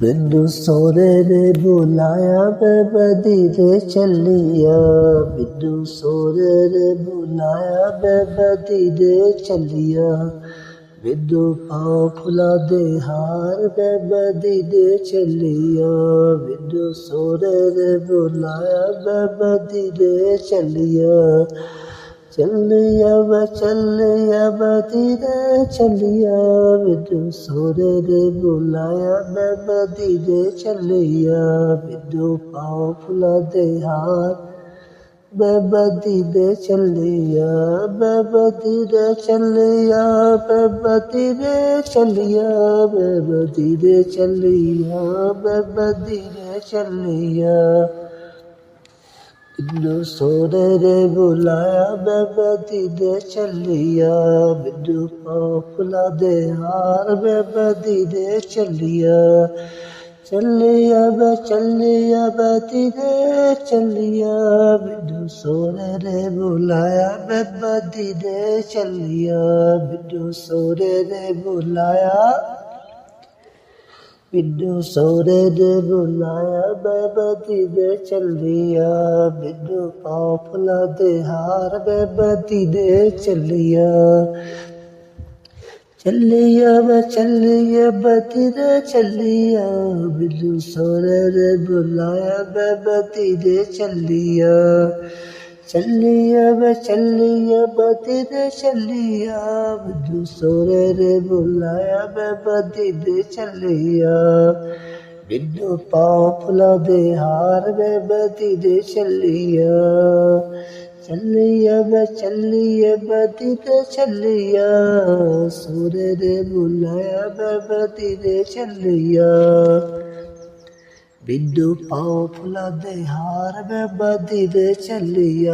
बिंदु सोने ने बुलाया मैं मदीने चलिया। बिंदु सोने ने बुलाया मैं मदीने चलिया। बिंदु पाँव फुला दे हार मैं मदीने चलिया। बिंदु सोने ने बुलाया मैं मदीने चलिया। चलिया मैं चलिया मदीने चलिया। बिंदु सोने ने बुलाया मैं मदीने चलिया। बिंदु पाँव फुला दे हाथ मैं मदीने चलिया। मैं मदीने चलिया। मैं मदीने चलिया। मैं मदीने चलिया। मैं मदीने चलिया। बिंदु सोने ने बुलाया मैं मदीने चलिया। बिंदु पाँव फुला दे हार मैं मदीने चलिया। चलिया मैं चलिया मदीने चलिया। बिंदु सोने ने बुलाया मैं मदीने चलिया। बिंदु सोने ने बुलाया। बिंदु सोने ने बुलाया मैं मदीने चलिया। बिंदु पाँव फुला दे हार मैं मदीने चलिया। चलिया मैं चलिया मदीने चलिया। बिंदु सोने ने बुलाया मैं मदीने चलिया। चलिया मैं चलिया मदीने चलिया। बिंदु सोने ने बुलाया मैं मदीने चलिया। बिंदु पाँव फुला दे हार मैं मदीने चलिया। चलिया मैं चलिया मदीने चलिया। सोने ने बुलाया मैं मदीने चलिया। बिंदु पाँव फुला दे हार मैं मदीने चलिया।